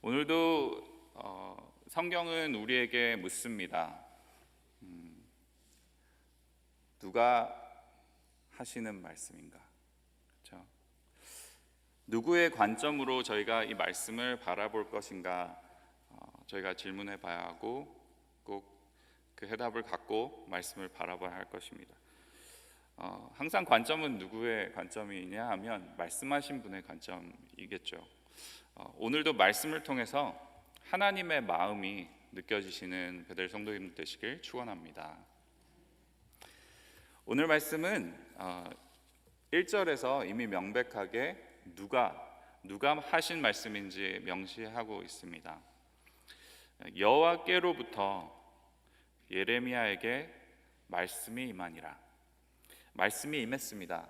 오늘도 성경은 우리에게 묻습니다. 누가 하시는 말씀인가? 그렇죠? 누구의 관점으로 저희가 이 말씀을 바라볼 것인가? 저희가 질문해 봐야 하고 꼭 그 해답을 갖고 말씀을 바라봐야 할 것입니다. 항상 관점은 누구의 관점이냐 하면 말씀하신 분의 관점이겠죠. 오늘도 말씀을 통해서 하나님의 마음이 느껴지시는 베델 성도님 되시길 축원합니다. 오늘 말씀은 1절에서 이미 명백하게 누가 하신 말씀인지 명시하고 있습니다. 여호와께로부터 예레미야에게 말씀이 임하니라. 말씀이 임했습니다.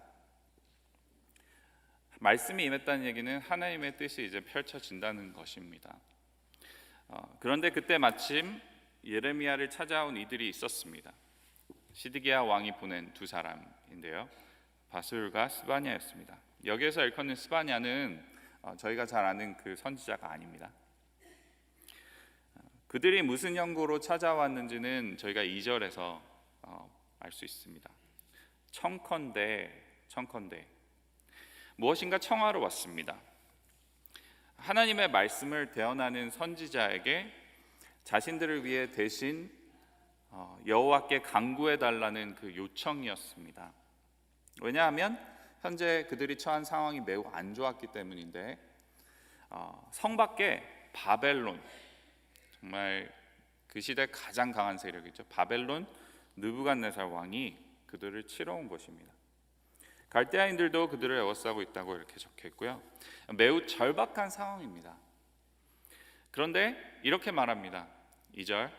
말씀이 임했다는 얘기는 하나님의 뜻이 이제 펼쳐진다는 것입니다. 그런데 그때 마침 예레미야를 찾아온 이들이 있었습니다. 시드기야 왕이 보낸 두 사람인데요, 바술과 스바냐였습니다. 여기에서 일컫는 스바냐는 저희가 잘 아는 그 선지자가 아닙니다. 그들이 무슨 연고로 찾아왔는지는 저희가 2절에서 알 수 있습니다. 청컨대 무엇인가 청하러 왔습니다. 하나님의 말씀을 대언하는 선지자에게 자신들을 위해 대신 여호와께 간구해 달라는 그 요청이었습니다. 왜냐하면 현재 그들이 처한 상황이 매우 안 좋았기 때문인데, 성 밖에 바벨론, 정말 그 시대 가장 강한 세력이죠. 바벨론 느부갓네살 왕이 그들을 치러 온 것입니다. 갈대아인들도 그들을 에워싸고 있다고 이렇게 적혀 있고요. 매우 절박한 상황입니다. 그런데 이렇게 말합니다. 2절,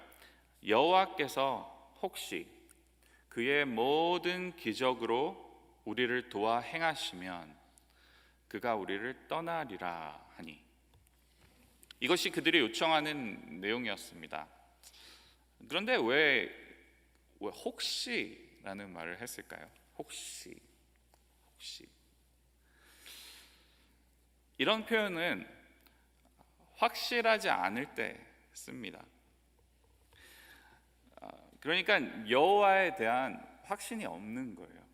여호와께서 혹시 그의 모든 기적으로 우리를 도와 행하시면 그가 우리를 떠나리라 하니. 이것이 그들이 요청하는 내용이었습니다. 그런데 왜 혹시라는 말을 했을까요? 혹시. 이런 표현은 확실하지 않을 때 씁니다. 그러니까 여호와에 대한 확신이 없는 거예요.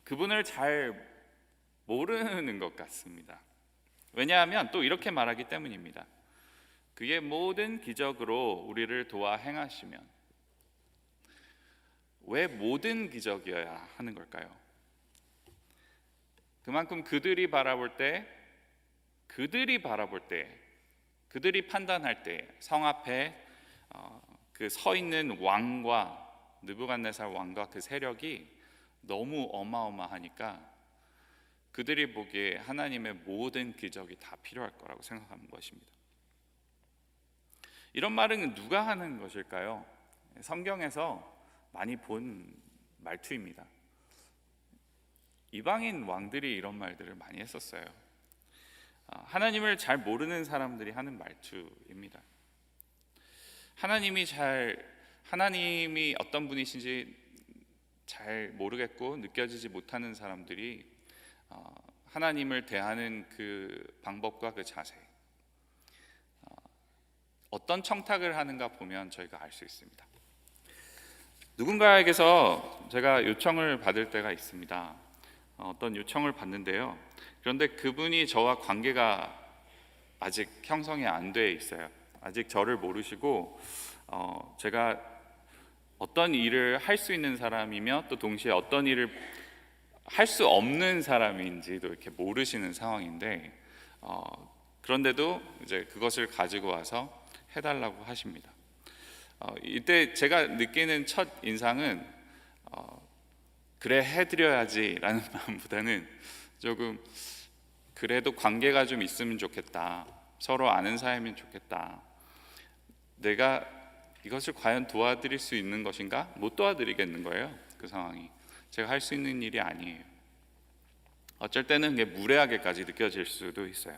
그분을 잘 모르는 것 같습니다. 왜냐하면 또 이렇게 말하기 때문입니다. 그의 모든 기적으로 우리를 도와 행하시면. 왜 모든 기적이어야 하는 걸까요? 그만큼 그들이 바라볼 때, 그들이 판단할 때 성 앞에 그 서 있는 왕과 느부갓네살 왕과 그 세력이 너무 어마어마하니까 그들이 보기에 하나님의 모든 기적이 다 필요할 거라고 생각하는 것입니다. 이런 말은 누가 하는 것일까요? 성경에서 많이 본 말투입니다. 이방인 왕들이 이런 말들을 많이 했었어요. 하나님을 잘 모르는 사람들이 하는 말투입니다. 하나님이 어떤 분이신지 잘 모르겠고 느껴지지 못하는 사람들이 하나님을 대하는 그 방법과 그 자세, 어떤 청탁을 하는가 보면 저희가 알 수 있습니다. 누군가에게서 제가 요청을 받을 때가 있습니다. 어떤 요청을 받는데요, 그런데 그분이 저와 관계가 아직 형성이 안 돼 있어요. 아직 저를 모르시고 제가 어떤 일을 할 수 있는 사람이며 또 동시에 어떤 일을 할 수 없는 사람인지도 이렇게 모르시는 상황인데, 그런데도 이제 그것을 가지고 와서 해달라고 하십니다. 이때 제가 느끼는 첫 인상은 그래 해드려야지라는 마음보다는 조금 그래도 관계가 좀 있으면 좋겠다, 서로 아는 사이면 좋겠다, 내가 이것을 과연 도와드릴 수 있는 것인가? 못 도와드리겠는 거예요. 그 상황이 제가 할 수 있는 일이 아니에요. 어쩔 때는 그게 무례하게까지 느껴질 수도 있어요.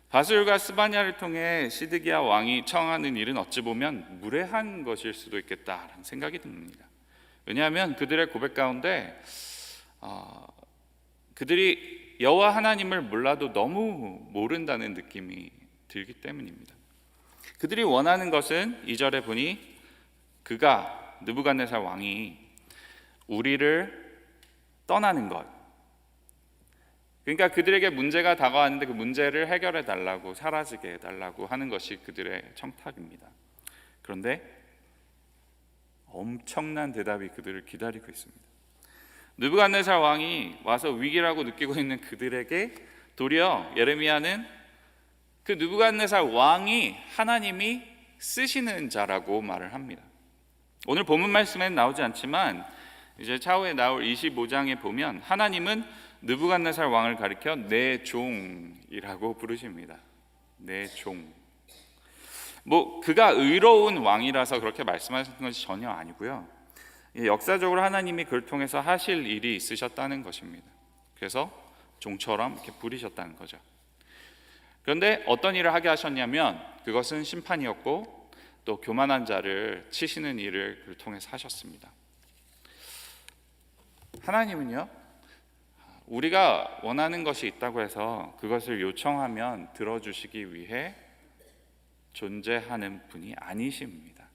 바술과 스바냐를 통해 시드기야 왕이 청하는 일은 어찌 보면 무례한 것일 수도 있겠다라는 생각이 듭니다. 왜냐하면 그들의 고백 가운데 그들이 여호와 하나님을 몰라도 너무 모른다는 느낌이 들기 때문입니다. 그들이 원하는 것은 2절에 보니 그가 느부갓네살 왕이 우리를 떠나는 것. 그러니까 그들에게 문제가 다가왔는데 그 문제를 해결해 달라고, 사라지게 해달라고 하는 것이 그들의 청탁입니다. 그런데 엄청난 대답이 그들을 기다리고 있습니다. 느부갓네살 왕이 와서 위기라고 느끼고 있는 그들에게 도리어 예레미야는 그 느부갓네살 왕이 하나님이 쓰시는 자라고 말을 합니다. 오늘 본문 말씀에는 나오지 않지만 이제 차후에 나올 25장에 보면 하나님은 느부갓네살 왕을 가리켜 내 종이라고 부르십니다. 내 종. 그가 의로운 왕이라서 그렇게 말씀하시는 것이 전혀 아니고요. 역사적으로 하나님이 그를 통해서 하실 일이 있으셨다는 것입니다. 그래서 종처럼 이렇게 부리셨다는 거죠. 그런데 어떤 일을 하게 하셨냐면 그것은 심판이었고 또 교만한 자를 치시는 일을 그를 통해서 하셨습니다. 하나님은요, 우리가 원하는 것이 있다고 해서 그것을 요청하면 들어주시기 위해 존재하는 분이 아니십니다.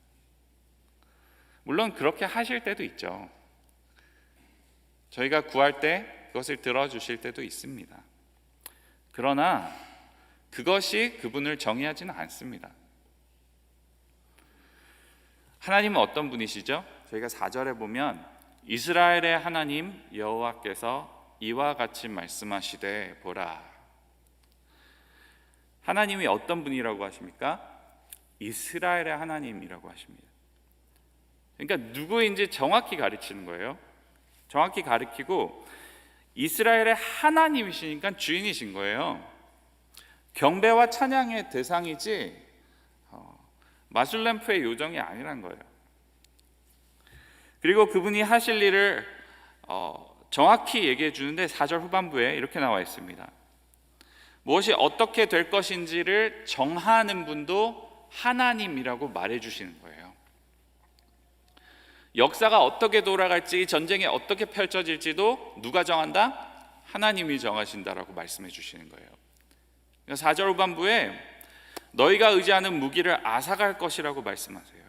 물론 그렇게 하실 때도 있죠. 저희가 구할 때 그것을 들어주실 때도 있습니다. 그러나 그것이 그분을 정의하지는 않습니다. 하나님은 어떤 분이시죠? 저희가 4절에 보면 이스라엘의 하나님 여호와께서 이와 같이 말씀하시되 보라. 하나님이 어떤 분이라고 하십니까? 이스라엘의 하나님이라고 하십니다. 그러니까 누구인지 정확히 가르치는 거예요. 정확히 가르치고 이스라엘의 하나님이시니까 주인이신 거예요. 경배와 찬양의 대상이지 마술램프의 요정이 아니란 거예요. 그리고 그분이 하실 일을 정확히 얘기해 주는데 4절 후반부에 이렇게 나와 있습니다. 무엇이 어떻게 될 것인지를 정하는 분도 하나님이라고 말해 주시는 거예요. 역사가 어떻게 돌아갈지, 전쟁이 어떻게 펼쳐질지도 누가 정한다? 하나님이 정하신다라고 말씀해 주시는 거예요. 4절 후반부에 너희가 의지하는 무기를 앗아갈 것이라고 말씀하세요.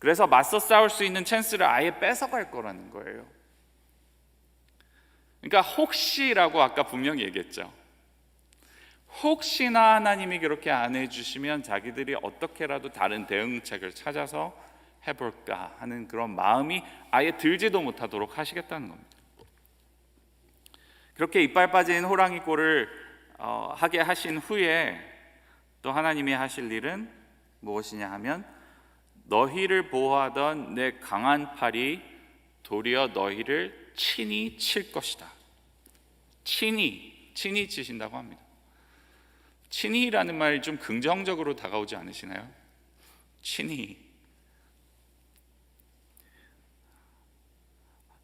그래서 맞서 싸울 수 있는 찬스를 아예 뺏어갈 거라는 거예요. 그러니까 혹시라고 아까 분명히 얘기했죠. 혹시나 하나님이 그렇게 안 해주시면 자기들이 어떻게라도 다른 대응책을 찾아서 해볼까 하는 그런 마음이 아예 들지도 못하도록 하시겠다는 겁니다. 그렇게 이빨 빠진 호랑이 꼴을 하게 하신 후에 또 하나님이 하실 일은 무엇이냐 하면 너희를 보호하던 내 강한 팔이 도리어 너희를 친히 칠 것이다. 친히 치신다고 합니다. 친히라는 말이 좀 긍정적으로 다가오지 않으시나요? 친히.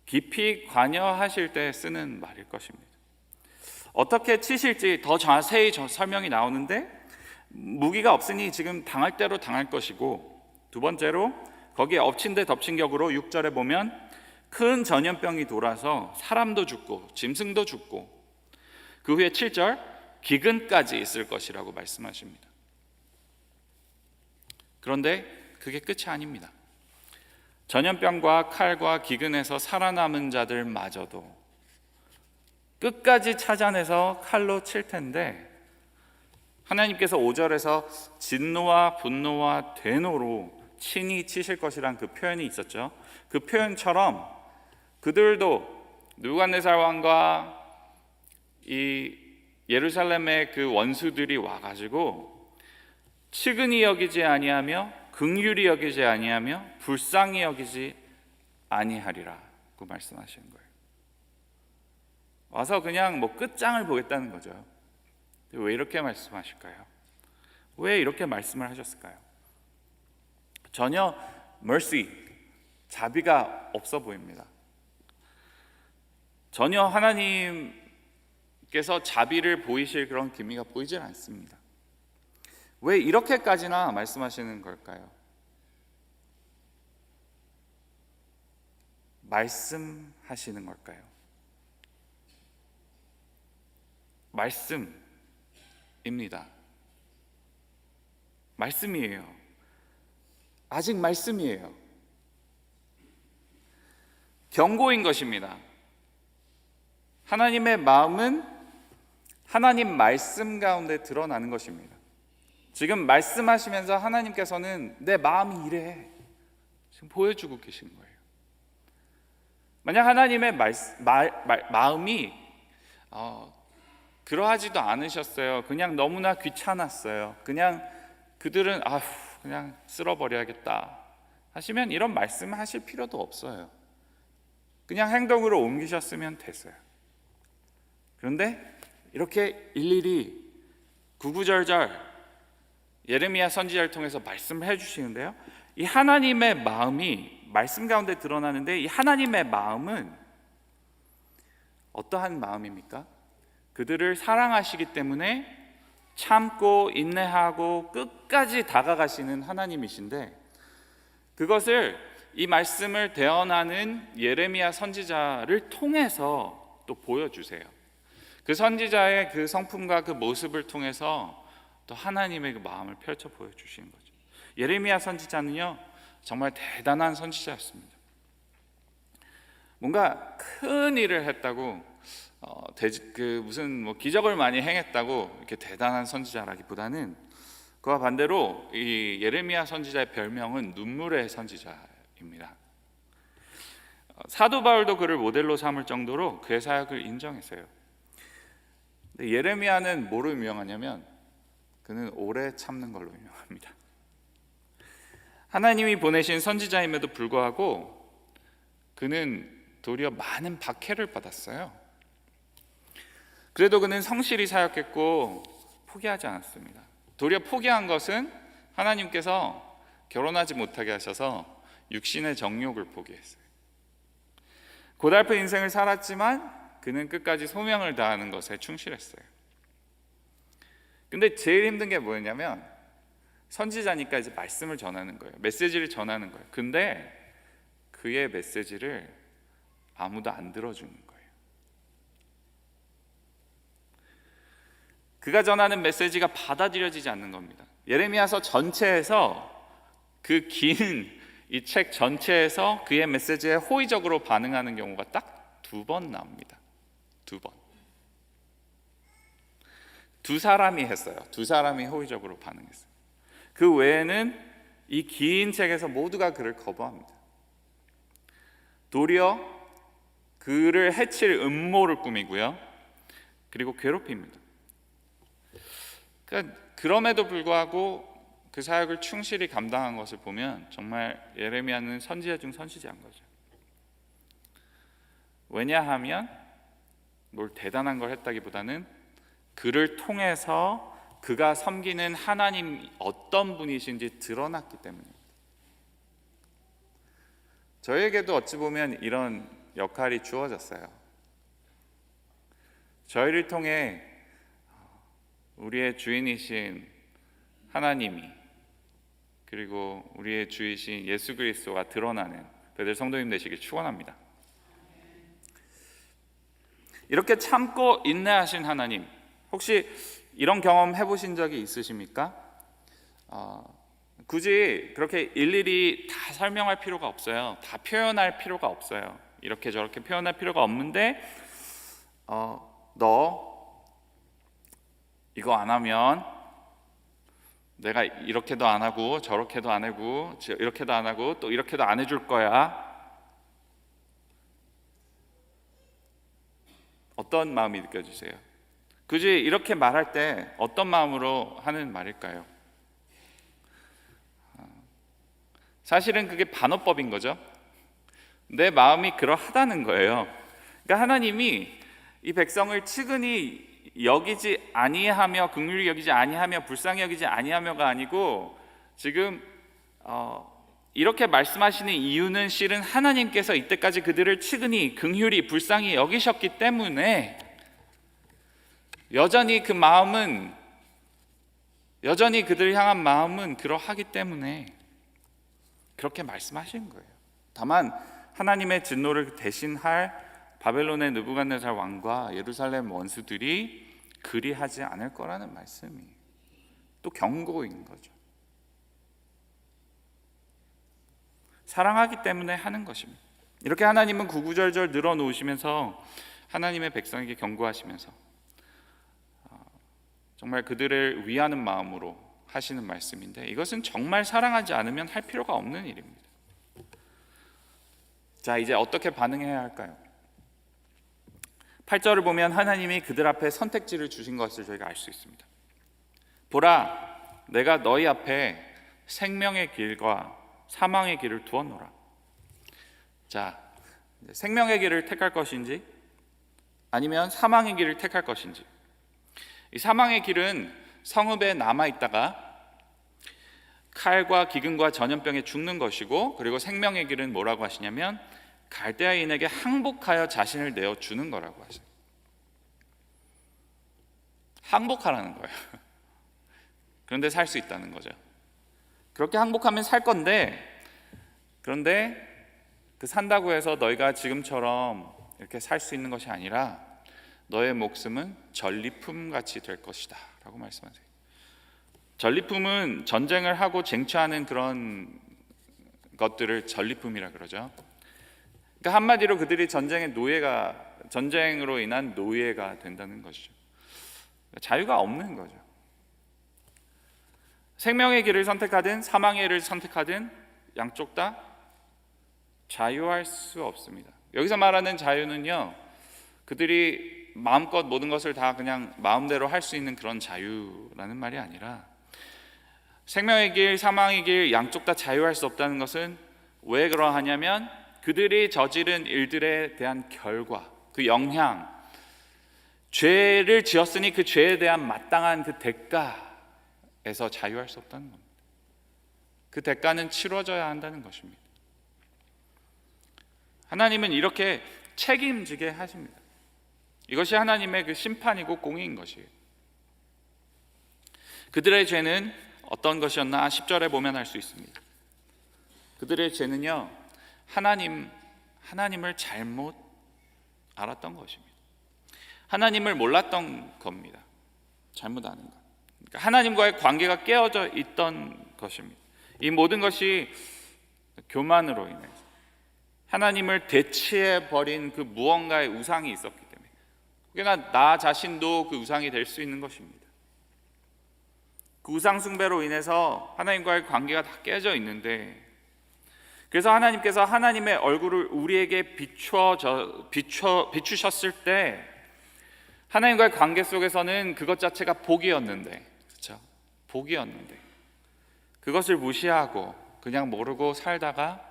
깊이 관여하실 때 쓰는 말일 것입니다. 어떻게 치실지 더 자세히 설명이 나오는데 무기가 없으니 지금 당할 대로 당할 것이고, 두 번째로 거기에 엎친 데 덮친 격으로 6절에 보면 큰 전염병이 돌아서 사람도 죽고 짐승도 죽고, 그 후에 7절 기근까지 있을 것이라고 말씀하십니다. 그런데 그게 끝이 아닙니다. 전염병과 칼과 기근에서 살아남은 자들마저도 끝까지 찾아내서 칼로 칠 텐데, 하나님께서 5절에서 진노와 분노와 대노로 친히 치실 것이란 그 표현이 있었죠. 그 표현처럼 그들도 느부갓네살 왕과 이 예루살렘의 그 원수들이 와가지고 측은히 여기지 아니하며 긍휼히 여기지 아니하며 불쌍히 여기지 아니하리라고 말씀하시는 거예요. 와서 그냥 끝장을 보겠다는 거죠. 왜 이렇게 말씀하실까요? 왜 이렇게 말씀을 하셨을까요? 전혀 mercy, 자비가 없어 보입니다. 전혀 하나님께서 자비를 보이실 그런 기미가 보이질 않습니다. 왜 이렇게까지나 말씀하시는 걸까요? 말씀하시는 걸까요? 말씀입니다. 말씀이에요. 아직 말씀이에요. 경고인 것입니다. 하나님의 마음은 하나님 말씀 가운데 드러나는 것입니다. 지금 말씀하시면서 하나님께서는 내 마음이 이래 지금 보여주고 계신 거예요. 만약 하나님의 마음이 그러하지도 않으셨어요. 그냥 너무나 귀찮았어요. 그냥 그들은 그냥 쓸어버려야겠다 하시면 이런 말씀을 하실 필요도 없어요. 그냥 행동으로 옮기셨으면 됐어요. 그런데 이렇게 일일이 구구절절 예레미야 선지자를 통해서 말씀을 해주시는데요, 이 하나님의 마음이 말씀 가운데 드러나는데, 이 하나님의 마음은 어떠한 마음입니까? 그들을 사랑하시기 때문에 참고 인내하고 끝까지 다가가시는 하나님이신데, 그것을 이 말씀을 대언하는 예레미야 선지자를 통해서 또 보여주세요. 그 선지자의 그 성품과 그 모습을 통해서 또 하나님의 그 마음을 펼쳐 보여주시는 거죠. 예레미야 선지자는요, 정말 대단한 선지자였습니다. 뭔가 큰 일을 했다고 무슨 기적을 많이 행했다고 이렇게 대단한 선지자라기보다는, 그와 반대로 이 예레미야 선지자의 별명은 눈물의 선지자입니다. 사도 바울도 그를 모델로 삼을 정도로 그의 사역을 인정했어요. 근데 예레미야는 뭐로 유명하냐면 그는 오래 참는 걸로 유명합니다. 하나님이 보내신 선지자임에도 불구하고 그는 도리어 많은 박해를 받았어요. 그래도 그는 성실히 사역했고 포기하지 않았습니다. 도리어 포기한 것은 하나님께서 결혼하지 못하게 하셔서 육신의 정욕을 포기했어요. 고달픈 인생을 살았지만 그는 끝까지 소명을 다하는 것에 충실했어요. 근데 제일 힘든 게 뭐였냐면, 선지자니까 이제 말씀을 전하는 거예요. 메시지를 전하는 거예요. 근데 그의 메시지를 아무도 안 들어주는 거예요. 그가 전하는 메시지가 받아들여지지 않는 겁니다. 예레미야서 전체에서, 그 긴 이 책 전체에서 그의 메시지에 호의적으로 반응하는 경우가 딱 2번 나옵니다. 2번. 2사람이 했어요. 2사람이 호의적으로 반응했어요. 그 외에는 이 긴 책에서 모두가 그를 거부합니다. 도리어 그를 해칠 음모를 꾸미고요, 그리고 괴롭힙니다. 그럼에도 불구하고 그 사역을 충실히 감당한 것을 보면 정말 예레미야는 선지자 중 선지자인 거죠. 왜냐하면 뭘 대단한 걸 했다기보다는 그를 통해서 그가 섬기는 하나님 어떤 분이신지 드러났기 때문입니다. 저희에게도 어찌 보면 이런 역할이 주어졌어요. 저희를 통해 우리의 주인이신 하나님이, 그리고 우리의 주이신 예수 그리스도가 드러나는 배들 성도님 되시길 축원합니다. 이렇게 참고 인내하신 하나님, 혹시 이런 경험 해보신 적이 있으십니까? 굳이 그렇게 일일이 다 설명할 필요가 없어요. 다 표현할 필요가 없어요. 이렇게 저렇게 표현할 필요가 없는데, 너 이거 안 하면 내가 이렇게도 안 하고 저렇게도 안 하고 이렇게도 안 하고 또 이렇게도 안 해줄 거야. 어떤 마음이 느껴지세요? 굳이 이렇게 말할 때 어떤 마음으로 하는 말일까요? 사실은 그게 반어법인 거죠. 내 마음이 그러하다는 거예요. 그러니까 하나님이 이 백성을 측은히 여기지 아니하며, 긍휼히 여기지 아니하며, 불쌍히 여기지 아니하며가 아니고, 지금 이렇게 말씀하시는 이유는 실은 하나님께서 이때까지 그들을 측은히 긍휼히 불쌍히 여기셨기 때문에, 여전히 그 마음은, 여전히 그들을 향한 마음은 그러하기 때문에 그렇게 말씀하신 거예요. 다만 하나님의 진노를 대신할 바벨론의 느부갓네살 왕과 예루살렘 원수들이 그리하지 않을 거라는 말씀이 또 경고인 거죠. 사랑하기 때문에 하는 것입니다. 이렇게 하나님은 구구절절 늘어놓으시면서 하나님의 백성에게 경고하시면서 정말 그들을 위하는 마음으로 하시는 말씀인데, 이것은 정말 사랑하지 않으면 할 필요가 없는 일입니다. 자, 이제 어떻게 반응해야 할까요? 8절을 보면 하나님이 그들 앞에 선택지를 주신 것을 저희가 알 수 있습니다. 보라, 내가 너희 앞에 생명의 길과 사망의 길을 두었노라. 자, 생명의 길을 택할 것인지 아니면 사망의 길을 택할 것인지. 이 사망의 길은 성읍에 남아있다가 칼과 기근과 전염병에 죽는 것이고, 그리고 생명의 길은 뭐라고 하시냐면 갈대아인에게 항복하여 자신을 내어주는 거라고 하세요. 항복하라는 거예요. 그런데 살 수 있다는 거죠. 그렇게 항복하면 살 건데, 그런데 그 산다고 해서 너희가 지금처럼 이렇게 살 수 있는 것이 아니라 너의 목숨은 전리품같이 될 것이다 라고 말씀하세요. 전리품은 전쟁을 하고 쟁취하는 그런 것들을 전리품이라 그러죠. 그러니까 한마디로 그들이 전쟁으로 인한 노예가 된다는 것이죠. 자유가 없는 거죠. 생명의 길을 선택하든 사망의 길을 선택하든 양쪽 다 자유할 수 없습니다. 여기서 말하는 자유는요, 그들이 마음껏 모든 것을 다 그냥 마음대로 할 수 있는 그런 자유라는 말이 아니라, 생명의 길, 사망의 길 양쪽 다 자유할 수 없다는 것은 왜 그러하냐면 그들이 저지른 일들에 대한 결과, 그 영향, 죄를 지었으니 그 죄에 대한 마땅한 그 대가에서 자유할 수 없다는 겁니다. 그 대가는 치러져야 한다는 것입니다. 하나님은 이렇게 책임지게 하십니다. 이것이 하나님의 그 심판이고 공의인 것이에요. 그들의 죄는 어떤 것이었나 10절에 보면 알 수 있습니다. 그들의 죄는요, 하나님을 잘못 알았던 것입니다. 하나님을 몰랐던 겁니다. 잘못 아는 것. 그러니까 하나님과의 관계가 깨어져 있던 것입니다. 이 모든 것이 교만으로 인해서 하나님을 대치해 버린 그 무언가의 우상이 있었기 때문에, 그러나 나 자신도 그 우상이 될 수 있는 것입니다. 그 우상 숭배로 인해서 하나님과의 관계가 다 깨져 있는데, 그래서 하나님께서 하나님의 얼굴을 우리에게 비추셨을 때 하나님과의 관계 속에서는 그것 자체가 복이었는데, 그렇죠? 복이었는데 그것을 무시하고 그냥 모르고 살다가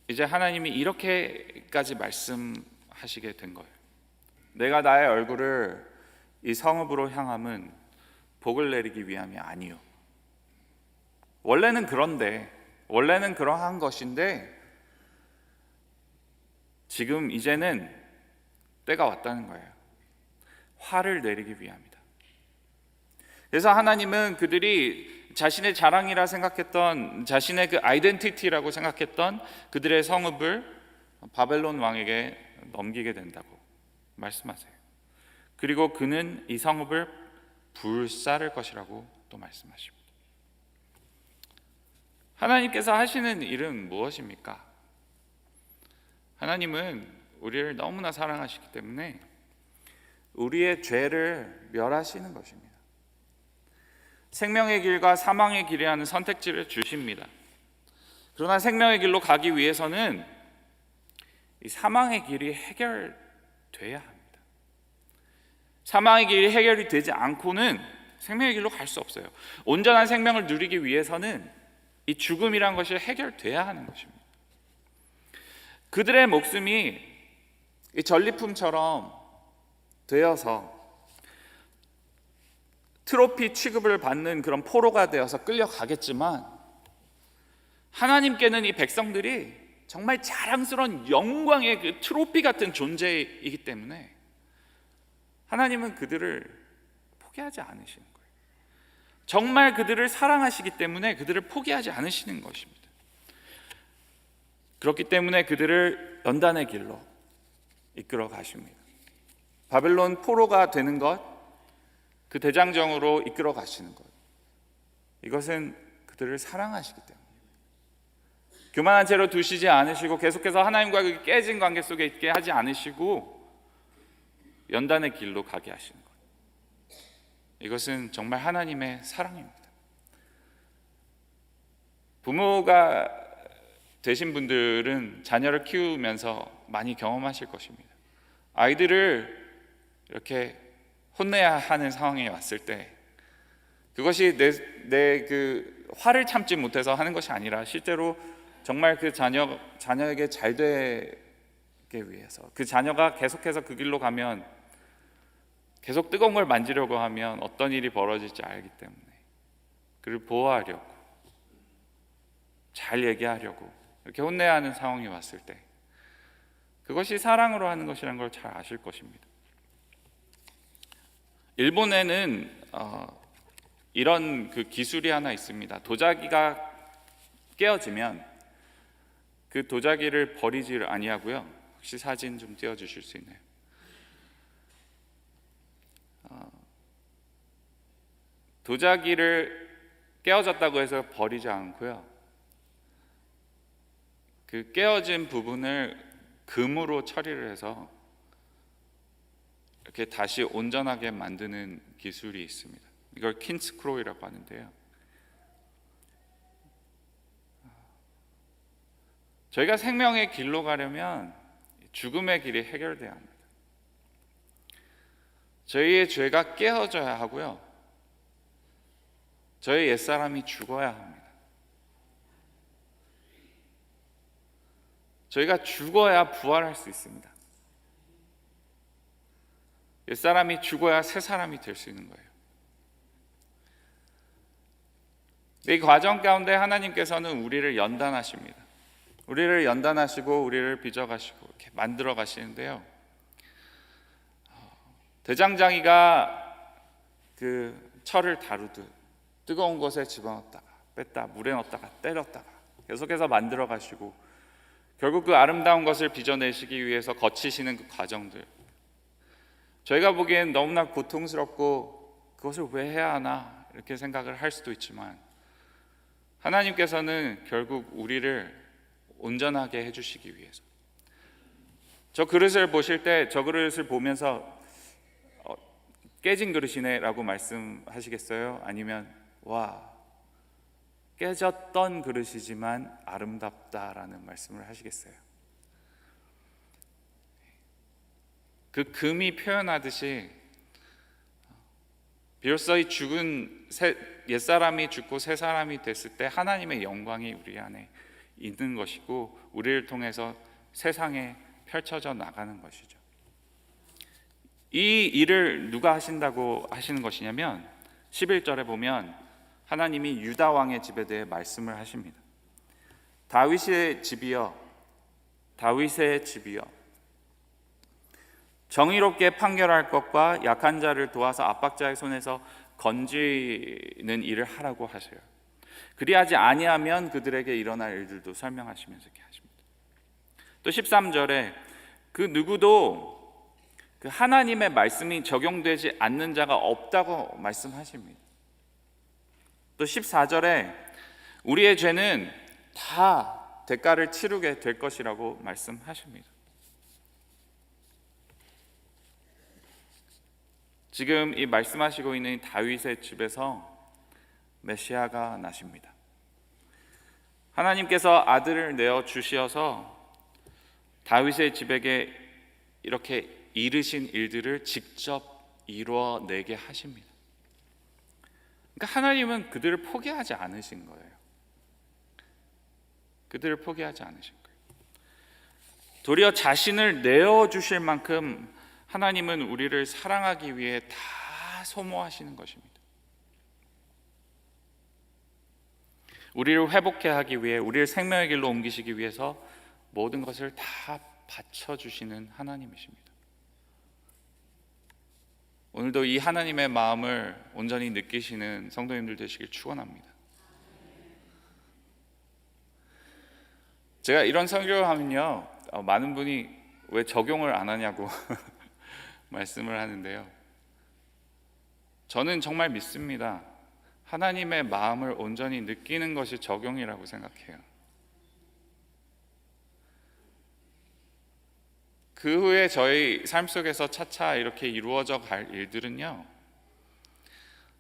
이제 하나님이 이렇게까지 말씀하시게 된 거예요. 내가 나의 얼굴을 이 성읍으로 향함은 복을 내리기 위함이 아니요. 원래는 그러한 것인데 지금 이제는 때가 왔다는 거예요. 화를 내리기 위함이다. 그래서 하나님은 그들이 자신의 자랑이라 생각했던, 자신의 그 아이덴티티라고 생각했던 그들의 성읍을 바벨론 왕에게 넘기게 된다고 말씀하세요. 그리고 그는 이 성읍을 불사를 것이라고 또 말씀하십니다. 하나님께서 하시는 일은 무엇입니까? 하나님은 우리를 너무나 사랑하시기 때문에 우리의 죄를 멸하시는 것입니다. 생명의 길과 사망의 길이라는 선택지를 주십니다. 그러나 생명의 길로 가기 위해서는 이 사망의 길이 해결돼야 합니다. 사망의 길이 해결이 되지 않고는 생명의 길로 갈 수 없어요. 온전한 생명을 누리기 위해서는 이 죽음이란 것이 해결돼야 하는 것입니다. 그들의 목숨이 이 전리품처럼 되어서 트로피 취급을 받는 그런 포로가 되어서 끌려가겠지만, 하나님께는 이 백성들이 정말 자랑스러운 영광의 그 트로피 같은 존재이기 때문에 하나님은 그들을 포기하지 않으시는 거예요. 정말 그들을 사랑하시기 때문에 그들을 포기하지 않으시는 것입니다. 그렇기 때문에 그들을 연단의 길로 이끌어 가십니다. 바벨론 포로가 되는 것, 그 대장정으로 이끌어 가시는 것. 이것은 그들을 사랑하시기 때문에 교만한 채로 두시지 않으시고 계속해서 하나님과 그 깨진 관계 속에 있게 하지 않으시고 연단의 길로 가게 하시는 것. 이것은 정말 하나님의 사랑입니다. 부모가 되신 분들은 자녀를 키우면서 많이 경험하실 것입니다. 아이들을 이렇게 혼내야 하는 상황에 왔을 때 그것이 내 그 화를 참지 못해서 하는 것이 아니라 실제로 정말 그 자녀에게 잘 되기 위해서, 그 자녀가 계속해서 그 길로 가면 계속 뜨거운 걸 만지려고 하면 어떤 일이 벌어질지 알기 때문에 그를 보호하려고, 잘 얘기하려고 이렇게 혼내야 하는 상황이 왔을 때 그것이 사랑으로 하는 것이라는 걸 잘 아실 것입니다. 일본에는 이런 그 기술이 하나 있습니다. 도자기가 깨어지면 그 도자기를 버리지 아니하고요. 혹시 사진 좀 띄워주실 수 있나요? 도자기를 깨어졌다고 해서 버리지 않고요. 그 깨어진 부분을 금으로 처리를 해서 이렇게 다시 온전하게 만드는 기술이 있습니다. 이걸 킨스크로이라고 하는데요. 저희가 생명의 길로 가려면 죽음의 길이 해결돼야 합니다. 저희의 죄가 깨어져야 하고요. 저희 옛사람이 죽어야 합니다. 저희가 죽어야 부활할 수 있습니다. 옛사람이 죽어야 새 사람이 될 수 있는 거예요. 이 과정 가운데 하나님께서는 우리를 연단하십니다. 우리를 연단하시고 우리를 빚어가시고 이렇게 만들어 가시는데요. 대장장이가 그 철을 다루듯 뜨거운 것에 집어넣었다가 뺐다, 물에 넣었다가 때렸다가 계속해서 만들어 가시고 결국 그 아름다운 것을 빚어내시기 위해서 거치시는 그 과정들, 저희가 보기엔 너무나 고통스럽고 그것을 왜 해야 하나 이렇게 생각을 할 수도 있지만 하나님께서는 결국 우리를 온전하게 해주시기 위해서, 저 그릇을 보실 때 저 그릇을 보면서 깨진 그릇이네 라고 말씀하시겠어요? 아니면 와, 깨졌던 그릇이지만 아름답다라는 말씀을 하시겠어요? 그 금이 표현하듯이 비로소 이 죽은 옛사람이 죽고 새 사람이 됐을 때 하나님의 영광이 우리 안에 있는 것이고 우리를 통해서 세상에 펼쳐져 나가는 것이죠. 이 일을 누가 하신다고 하시는 것이냐면 11절에 보면 하나님이 유다 왕의 집에 대해 말씀을 하십니다. 다윗의 집이여, 다윗의 집이여, 정의롭게 판결할 것과 약한 자를 도와서 압박자의 손에서 건지는 일을 하라고 하세요. 그리하지 아니하면 그들에게 일어날 일들도 설명하시면서 이렇게 하십니다. 또 13절에 그 누구도 그 하나님의 말씀이 적용되지 않는 자가 없다고 말씀하십니다. 또 14절에 우리의 죄는 다 대가를 치르게 될 것이라고 말씀하십니다. 지금 이 말씀하시고 있는 다윗의 집에서 메시아가 나십니다. 하나님께서 아들을 내어 주시어서 다윗의 집에게 이렇게 이르신 일들을 직접 이루어내게 하십니다. 그러니까 하나님은 그들을 포기하지 않으신 거예요. 그들을 포기하지 않으신 거예요. 도리어 자신을 내어주실 만큼 하나님은 우리를 사랑하기 위해 다 소모하시는 것입니다. 우리를 회복해 하기 위해, 우리를 생명의 길로 옮기시기 위해서 모든 것을 다 바쳐주시는 하나님이십니다. 오늘도 이 하나님의 마음을 온전히 느끼시는 성도님들 되시길 축원합니다. 제가 이런 설교를 하면요, 많은 분이 왜 적용을 안 하냐고 말씀을 하는데요, 저는 정말 믿습니다. 하나님의 마음을 온전히 느끼는 것이 적용이라고 생각해요. 그 후에 저희 삶 속에서 차차 이렇게 이루어져 갈 일들은요,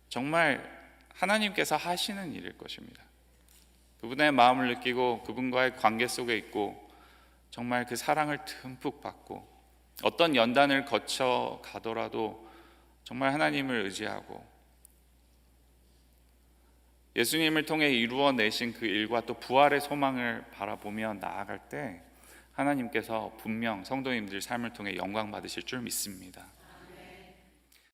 정말 하나님께서 하시는 일일 것입니다. 그분의 마음을 느끼고 그분과의 관계 속에 있고 정말 그 사랑을 듬뿍 받고 어떤 연단을 거쳐 가더라도 정말 하나님을 의지하고 예수님을 통해 이루어내신 그 일과 또 부활의 소망을 바라보며 나아갈 때 하나님께서 분명 성도님들 삶을 통해 영광 받으실 줄 믿습니다.